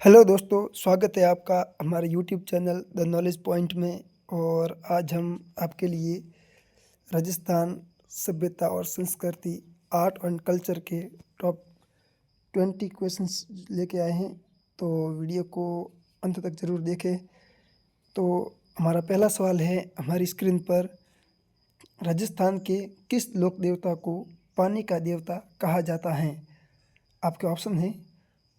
Hello दोस्तों, स्वागत है आपका हमारे YouTube channel the knowledge point में। और आज हम आपके लिए राजस्थान सभ्यता और संस्कृति, आर्ट एंड कल्चर के टॉप 20 क्वेश्चंस लेके आए हैं। तो वीडियो को अंत तक ज़रूर देखें। तो हमारा पहला सवाल है हमारी स्क्रीन पर, राजस्थान के किस लोक देवता को पानी का देवता कहा जाता है? आपके ऑप्शन है,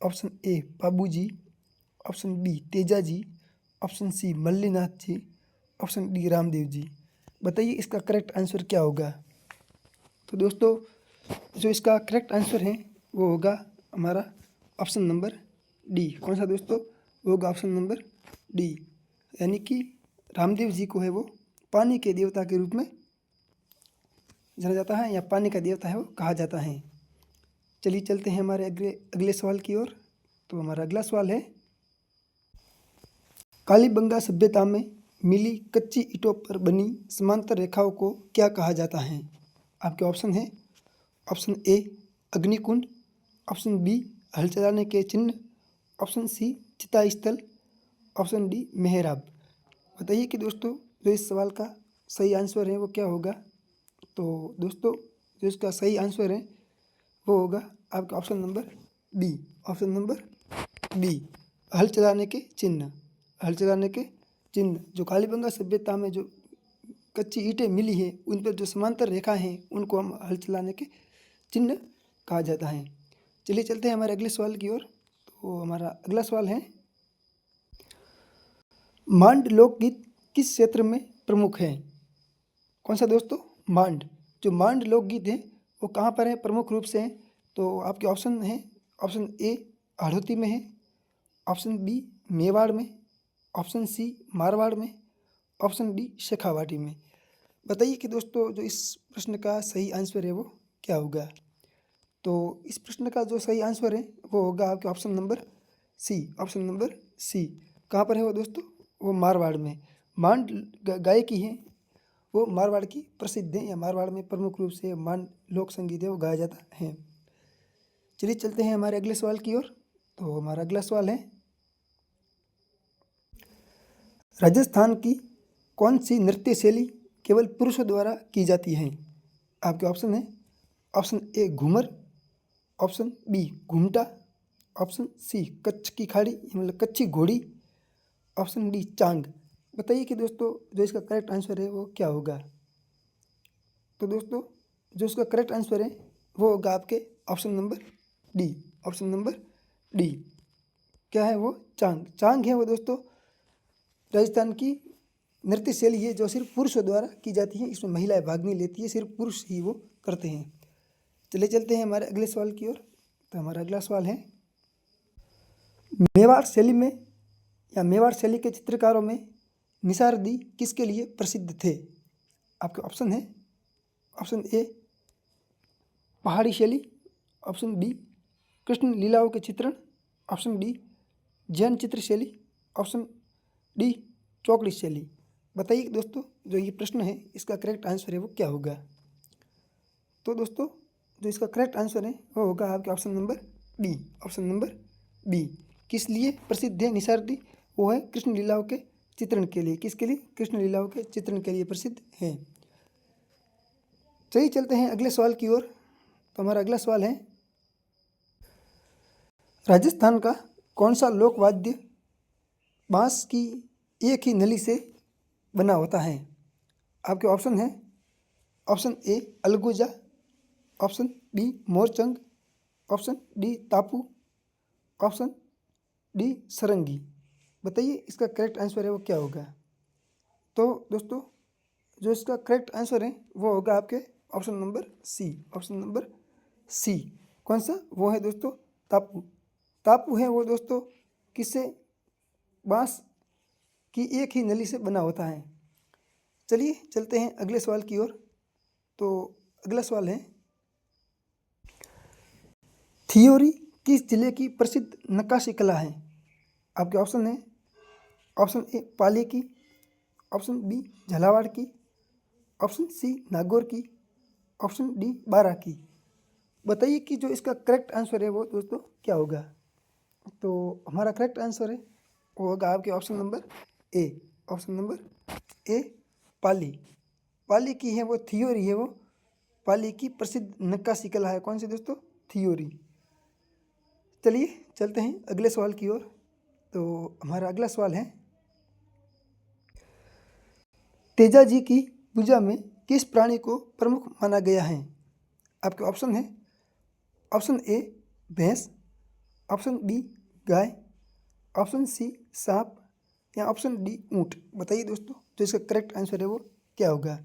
ऑप्शन ए बाबूजी, option B Teja ji, option C Mallinath जी, ऑप्शन डी रामदेव जी। बताइए इसका करेक्ट आंसर क्या होगा। तो दोस्तों, जो इसका करेक्ट आंसर है वो होगा हमारा ऑप्शन नंबर डी। कौन सा दोस्तों? वो होगा ऑप्शन नंबर डी, यानी कि रामदेव जी को है वो पानी के देवता के रूप में जाना जाता है, या पानी का देवता है वो कहा जाता है। चलिए चलते हैं हमारे अगले अगले सवाल की ओर। तो हमारा अगला सवाल है, कालीबंगा सभ्यता में मिली कच्ची ईंटों पर बनी समांतर रेखाओं को क्या कहा जाता है? आपके ऑप्शन है, ऑप्शन ए अग्निकुंड, ऑप्शन बी हल चलाने के चिन्ह, ऑप्शन सी चिता स्थल, ऑप्शन डी मेहराब। बताइए कि दोस्तों जो इस सवाल का सही आंसर है वो क्या होगा। तो दोस्तों, जो इसका सही आंसर है वो होगा आपका option number B. Option number B, हल चलाने के चिन्ह। हल चलाने के चिन्ह, जो कालीबंगा सभ्यता में जो कच्ची ईंटें मिली है उन पर जो समांतर रेखा हैं उनको हम हल चलाने के चिन्ह कहा जाता है। चलिए चलते हैं हमारे अगले सवाल की ओर। तो हमारा अगला सवाल है, मांड लोकगीत किस क्षेत्र में प्रमुख है? कौन सा दोस्तों? मांड। जो मांड लोकगीत है वो कहाँ पर है, प्रमुख रूप से है? तो आपके ऑप्शन है, ऑप्शन ए हाड़ौती में है, ऑप्शन बी मेवाड़ में, ऑप्शन सी मारवाड़ में, ऑप्शन डी शेखावाटी में। बताइए कि दोस्तों जो इस प्रश्न का सही आंसर है वो क्या होगा। तो इस प्रश्न का जो सही आंसर है वो होगा आपके option number C. Option number C. कहाँ पर है वो दोस्तों? वो मारवाड़ में। मांड गायकी है वो मारवाड़ की प्रसिद्ध है, या मारवाड़ में प्रमुख रूप से मांड लोक संगीत है वो गाया जाता है। चलिए चलते हैं हमारे अगले सवाल की ओर। तो हमारा अगला सवाल है, राजस्थान की कौन सी नृत्य शैली केवल पुरुषों द्वारा की जाती है? आपके ऑप्शन है, option A Ghoomar, option B Ghoomta, option C Kutch की खाड़ी मतलब कच्ची घोड़ी, ऑप्शन डी चांग। बताइए कि दोस्तों जो इसका करेक्ट आंसर है वो क्या होगा। तो दोस्तों जो इसका करेक्ट आंसर है वो होगा आपके option number D. Option number D. क्या है वो? चांग। चांग है वो दोस्तों राजस्थान की नृत्य शैली है जो सिर्फ पुरुषों द्वारा की जाती है। इसमें महिलाएं भाग नहीं लेती है, सिर्फ पुरुष ही वो करते हैं। चलिए चलते हैं हमारे अगले सवाल की ओर। तो हमारा अगला सवाल है, मेवाड़ शैली में या मेवाड़ शैली के चित्रकारों में निसारदी किसके लिए प्रसिद्ध थे? आपके ऑप्शन है, ऑप्शन ए पहाड़ी शैली, ऑप्शन बी कृष्ण लीलाओं के चित्रण, ऑप्शन डी जैन चित्र शैली, ऑप्शन डी चौकड़ी शैली। बताइए दोस्तों जो ये प्रश्न है इसका करेक्ट आंसर है वो क्या होगा। तो दोस्तों जो इसका करेक्ट आंसर है वो होगा आपके option number D. Option number B. किस लिए प्रसिद्ध है निसारदी? वो है कृष्ण लीलाओं के चित्रण के लिए। किसके लिए? कृष्ण लीलाओं के चित्रण के लिए प्रसिद्ध है। चलिए चलते हैं अगले सवाल की ओर। तो हमारा अगला सवाल है, राजस्थान का कौन सा लोक वाद्य बांस की एक ही नली से बना होता है? आपके ऑप्शन है, option A Algoza, option B Morchang, option D तापू, ऑप्शन डी सरंगी। बताइए इसका करेक्ट आंसर है वो क्या होगा। तो दोस्तों जो इसका करेक्ट आंसर है वो होगा आपके option number C. Option number C. कौन सा? वो है दोस्तों तापू। तापू है वो दोस्तों किससे? बांस की एक ही नली से बना होता है। चलिए चलते हैं अगले सवाल की ओर। तो अगला सवाल है, थियोरी किस जिले की प्रसिद्ध नक्काशी कला है? आपके ऑप्शन है, ऑप्शन ए पाली की, ऑप्शन बी झालावाड़ की, ऑप्शन सी नागौर की, ऑप्शन डी बारा की। बताइए कि जो इसका करेक्ट आंसर है वो दोस्तों क्या होगा। तो हमारा करेक्ट आंसर है वो होगा आपके option number A. Option number A Pali. Pali की है वो थियोरी है, वो पाली की प्रसिद्ध नक्काशी कला है। कौन सी दोस्तों? थियोरी। चलिए चलते हैं अगले सवाल की ओर। तो हमारा अगला सवाल है, तेजा जी की पूजा में किस प्राणी को प्रमुख माना गया है? आपके ऑप्शन है, ऑप्शन ए भैंस, ऑप्शन बी गाय, ऑप्शन सी सांप या ऑप्शन डी ऊंट। बताइए दोस्तों जो इसका करेक्ट आंसर है वो क्या होगा?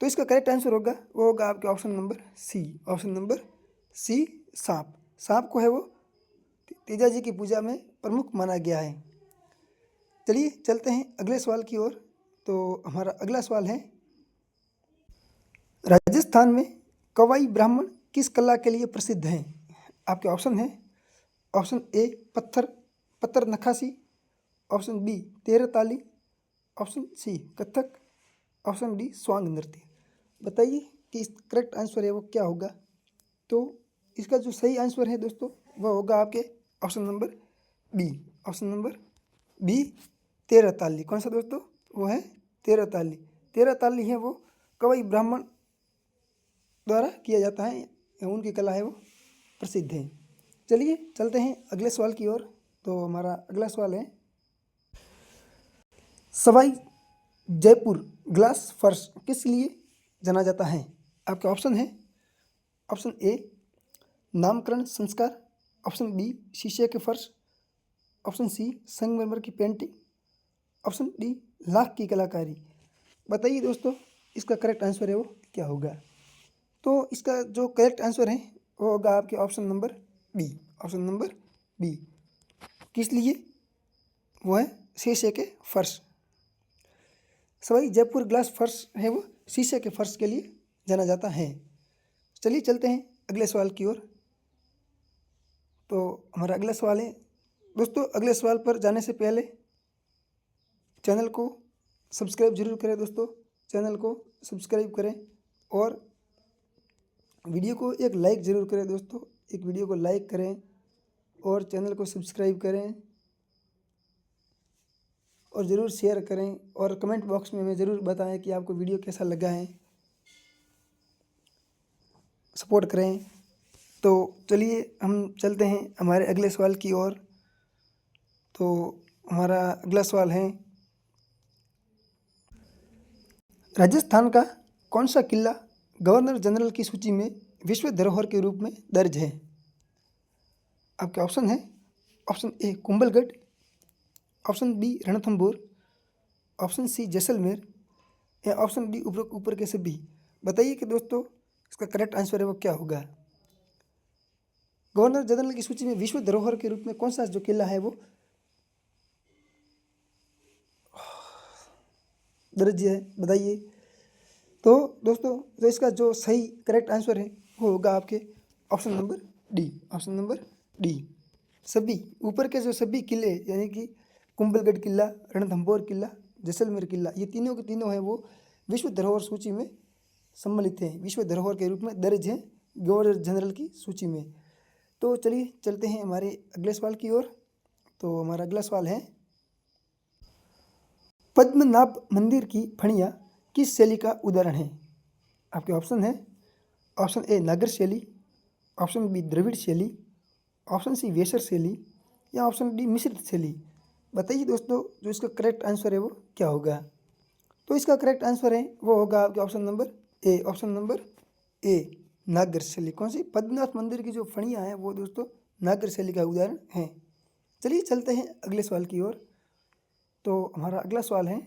तो इसका करेक्ट आंसर होगा वो होगा आपके option number C. Option number C सांप। सांप को है वो तेजा जी की पूजा में प्रमुख माना गया है। चलिए चलते हैं अगले सवाल की ओर। तो हमारा अगला सवाल है, राजस्थान में कवाई ब्राह्मण किस कला के लिए प्रसिद्ध हैं? आपके ऑप्शन है, ऑप्शन ए पत्थर नक्काशी, option B Terahtali, option C Kathak, option D Swang नृत्य। बताइए कि इस करेक्ट आंसर है वो क्या होगा? तो इसका जो सही आंसर है दोस्तों वह होगा आपके option number B. Option number B Terahtali. कौन सा दोस्तों? वो है तेरताली। तेरताली है वो कवई ब्राह्मण द्वारा किया जाता है, उनकी कला है वो प्रसिद्ध है। चलिए चलते हैं अगले सवाल की ओर। तो हमारा अगला सवाल है, सवाई जयपुर ग्लास फर्श किस लिए जाना जाता है? आपके ऑप्शन है, ऑप्शन ए नामकरण संस्कार, ऑप्शन बी शीशे के फर्श, ऑप्शन सी संगमरमर की पेंटिंग, ऑप्शन डी लाख की कलाकारी। बताइए दोस्तों इसका करेक्ट आंसर है वो क्या होगा? तो इसका जो करेक्ट आंसर है वो होगा आपके option number B. Option number B. किस लिए? वो है शीशे के फर्श। सवाई जयपुर ग्लास फर्श है वो शीशे के फर्श के लिए जाना जाता है। चलिए चलते हैं अगले सवाल की ओर। तो हमारा अगला सवाल है, दोस्तों अगले सवाल पर जाने से पहले चैनल को सब्सक्राइब जरूर करें। दोस्तों चैनल को सब्सक्राइब करें और वीडियो को एक लाइक ज़रूर करें। दोस्तों एक वीडियो को लाइक करें और चैनल को सब्सक्राइब करें और ज़रूर शेयर करें और कमेंट बॉक्स में हमें ज़रूर बताएं कि आपको वीडियो कैसा लगा है, सपोर्ट करें। तो चलिए हम चलते हैं हमारे अगले सवाल की ओर। तो हमारा अगला सवाल है, राजस्थान का कौन सा किला गवर्नर जनरल की सूची में विश्व धरोहर के रूप में दर्ज है? आपके ऑप्शन है, option A Kumbhalgarh, option B Ranthambore, option C Jaisalmer या ऑप्शन डी ऊपर के सभी। बताइए कि दोस्तों इसका करेक्ट आंसर है वो क्या होगा? गवर्नर जनरल की सूची में विश्व धरोहर के रूप में कौन सा जो किला है वो दर्ज है? बताइए। तो दोस्तों तो इसका जो सही करेक्ट आंसर है वो होगा आपके option number D. Option number D. सभी ऊपर के जो सभी किले यानी कि कुंभलगढ़ किला, रणथंभौर किला, जैसलमेर किला, ये तीनों के तीनों हैं वो विश्व धरोहर सूची में सम्मिलित हैं, विश्व धरोहर के रूप में दर्ज हैं गवर्नर जनरल की सूची में। तो चलिए चलते हैं हमारे अगले सवाल की ओर। तो हमारा अगला सवाल है, पद्मनाभ मंदिर की फणियाँ किस शैली का उदाहरण है? आपके ऑप्शन है, ऑप्शन ए नागर शैली, ऑप्शन बी द्रविड़ शैली, ऑप्शन सी वेसर शैली या ऑप्शन डी मिश्रित शैली। बताइए दोस्तों जो इसका करेक्ट आंसर है वो क्या होगा? तो इसका करेक्ट आंसर है वो होगा आपके option number A. Option number ए नागर शैली। कौन सी? पद्मनाभ मंदिर की जो फणियाँ हैं वो दोस्तों नागर शैली का उदाहरण हैं। चलिए चलते हैं अगले सवाल की ओर। तो हमारा अगला सवाल है,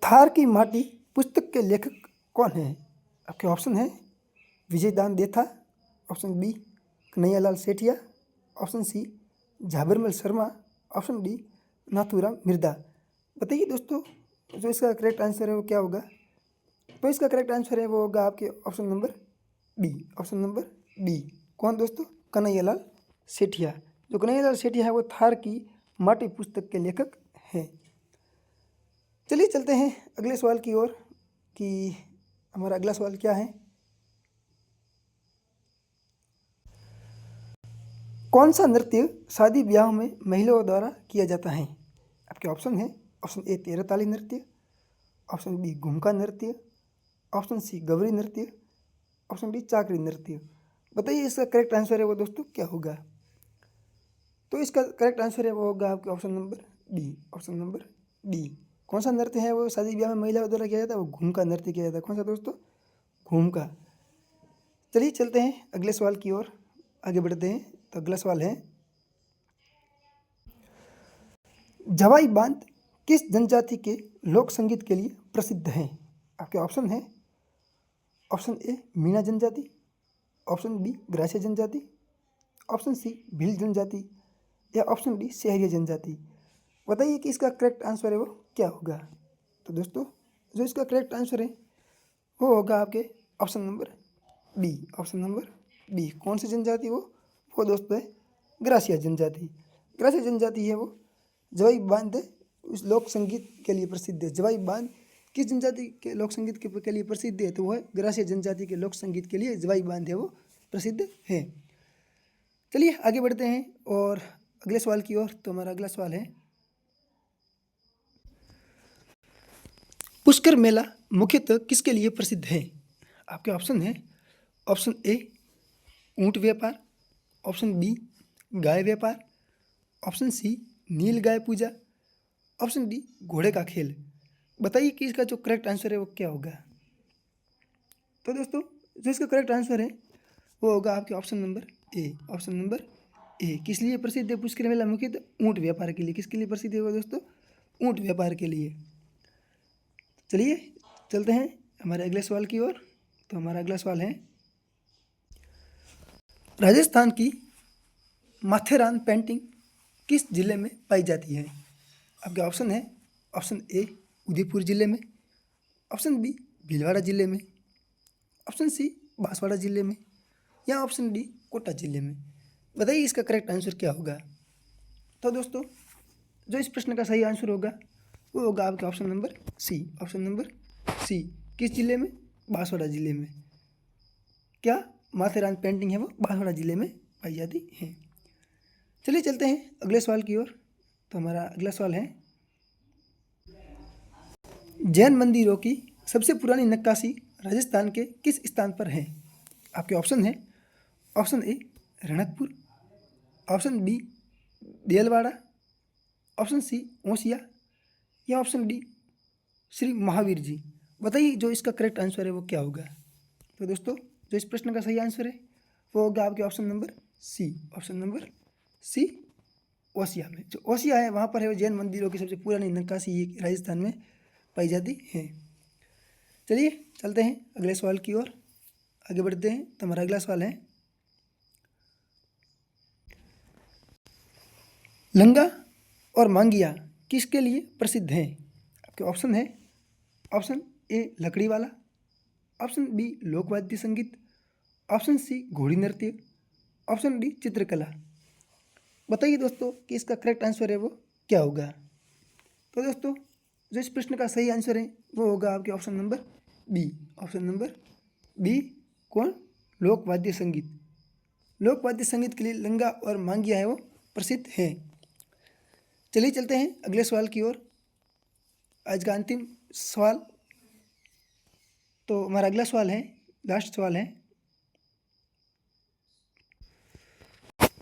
थार की माटी पुस्तक के लेखक कौन है? आपके ऑप्शन है, Vijaydan Detha, option B Kanhaiyalal Sethia, option C Jhabarmal Sharma, option D Nathuram Mirdha. बताइए दोस्तों जो इसका करेक्ट आंसर है वो क्या होगा? तो इसका करेक्ट आंसर है वो होगा आपके option number B. Option number B. कौन दोस्तों? कन्हैयालाल सेठिया। जो कन्हैयालाल सेठिया है वो थार की माटी पुस्तक के लेखक हैं। चलिए चलते हैं अगले सवाल की ओर कि हमारा अगला सवाल क्या है। कौन सा नृत्य शादी ब्याह में महिलाओं द्वारा किया जाता है? आपके ऑप्शन है, ऑप्शन ए तेरह ताली नृत्य, ऑप्शन बी घुमका नृत्य, ऑप्शन सी गवरी नृत्य, ऑप्शन डी चाकरी नृत्य। बताइए इसका करेक्ट आंसर है वो दोस्तों क्या होगा? तो इसका करेक्ट आंसर है वो होगा आपके option number D, option number D. कौन सा नृत्य है वो शादी ब्याह में महिलाओं द्वारा किया जाता है? वो घूमका नृत्य किया जाता है। कौन सा दोस्तों? घूमका। चलिए चलते हैं अगले सवाल की ओर आगे बढ़ते हैं। तो अगला सवाल है, जवाई बांध किस जनजाति के लोक संगीत के लिए प्रसिद्ध है? आपके ऑप्शन है, ऑप्शन ए मीणा जनजाति, ऑप्शन बी ग्रासिया जनजाति, ऑप्शन सी भील जनजाति या ऑप्शन डी शहरिया जनजाति। बताइए कि इसका करेक्ट आंसर है वो क्या होगा? तो दोस्तों जो इसका करेक्ट आंसर है वो होगा आपके option number B, option number B. कौन सी जनजाति वो दोस्तों है ग्रासिया जनजाति। ग्रासिया जनजाति है वो जवाई बांध उस लोक संगीत के लिए प्रसिद्ध है। जवाई बांध किस जनजाति के लोक संगीत के लिए प्रसिद्ध है? तो वो है ग्रासिया जनजाति के लोक संगीत के लिए जवाई बांध है वो प्रसिद्ध है। चलिए आगे बढ़ते हैं और अगले सवाल की ओर। तो हमारा अगला सवाल है, पुष्कर मेला मुख्यतः किसके लिए प्रसिद्ध है? आपके ऑप्शन है, ऑप्शन ए ऊंट व्यापार, ऑप्शन बी गाय व्यापार, ऑप्शन सी नील गाय पूजा, ऑप्शन डी घोड़े का खेल। बताइए कि इसका जो करेक्ट आंसर है वो क्या होगा? तो दोस्तों जो इसका करेक्ट आंसर है वो होगा आपके option number A, option number ए। किस लिए प्रसिद्ध है पुष्कर मेला? मुख्यतः ऊंट व्यापार के लिए। किसके लिए प्रसिद्ध है वो दोस्तों? ऊंट व्यापार के लिए। चलिए चलते हैं हमारे अगले सवाल की ओर। तो हमारा अगला सवाल है, राजस्थान की माथेरान पेंटिंग किस जिले में पाई जाती है? आपके ऑप्शन है, ऑप्शन ए उदयपुर जिले में, ऑप्शन बी भीलवाड़ा जिले में, ऑप्शन सी बांसवाड़ा जिले में या ऑप्शन डी कोटा जिले में। बताइए इसका करेक्ट आंसर क्या होगा? तो दोस्तों जो इस प्रश्न का सही आंसर होगा वो होगा आपका option number C, option number C. किस जिले में? बांसवाड़ा जिले में। क्या माथेरान पेंटिंग है वो बांसवाड़ा जिले में पाई जाती है। चलिए चलते हैं अगले सवाल की ओर। तो हमारा अगला सवाल है, जैन मंदिरों की सबसे पुरानी नक्काशी राजस्थान के किस स्थान पर है? आपके ऑप्शन है, option A Ranakpur, option B Delwara, option C Osian या ऑप्शन डी श्री महावीर जी। बताइए जो इसका करेक्ट आंसर है वो क्या होगा? तो दोस्तों जो इस प्रश्न का सही आंसर है वो होगा आपके option number C, option number C Osian में। जो ओसिया है वहाँ पर है वो जैन मंदिरों की सबसे पुरानी नक्काशी ये राजस्थान में पाई जाती है। चलिए चलते हैं अगले सवाल की ओर आगे बढ़ते हैं। तो हमारा अगला सवाल है, लंगा और मांगिया किसके लिए प्रसिद्ध हैं? आपके ऑप्शन है, ऑप्शन ए लकड़ी वाला, ऑप्शन बी लोकवाद्य संगीत, ऑप्शन सी घोड़ी नृत्य, ऑप्शन डी चित्रकला। बताइए दोस्तों कि इसका करेक्ट आंसर है वो क्या होगा? तो दोस्तों जो इस प्रश्न का सही आंसर है वो होगा आपके option number B, option number B. कौन? लोकवाद्य संगीत। लोकवाद्य संगीत के लिए लंगा और मांगिया है वो प्रसिद्ध है। चलिए चलते हैं अगले सवाल की ओर। आज का अंतिम सवाल। तो हमारा अगला सवाल है, लास्ट सवाल है।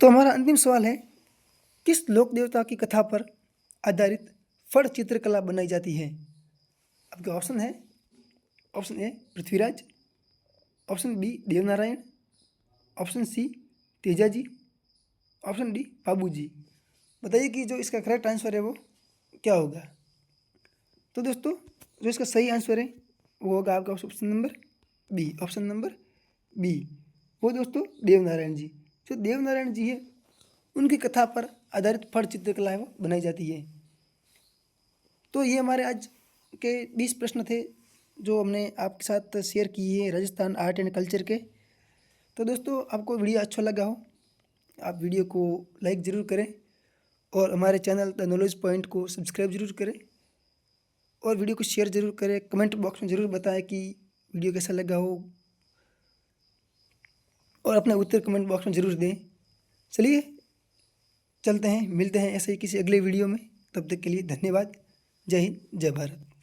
तो हमारा अंतिम सवाल है, किस लोक देवता की कथा पर आधारित फड़ चित्रकला बनाई जाती है? आपके ऑप्शन है, option A Prithviraj, option B Devnarayan, option C Tejaji, option D Babuji. बताइए कि जो इसका करेक्ट आंसर है वो क्या होगा? तो दोस्तों जो इसका सही आंसर है वो होगा आपका option number B, option number B. वो दोस्तों देवनारायण जी। जो देवनारायण जी है उनकी कथा पर आधारित फड़ चित्रकला है वो बनाई जाती है। तो ये हमारे आज के 20 प्रश्न थे जो हमने आपके साथ शेयर किए हैं राजस्थान आर्ट एंड कल्चर के। तो दोस्तों आपको वीडियो अच्छा लगा हो आप वीडियो को लाइक ज़रूर करें और हमारे चैनल द नॉलेज पॉइंट को सब्सक्राइब ज़रूर करें और वीडियो को शेयर ज़रूर करें। कमेंट बॉक्स में ज़रूर बताएं कि वीडियो कैसा लगा हो और अपना उत्तर कमेंट बॉक्स में ज़रूर दें। चलिए चलते हैं, मिलते हैं ऐसे ही किसी अगले वीडियो में। तब तक के लिए धन्यवाद। जय हिंद, जय भारत।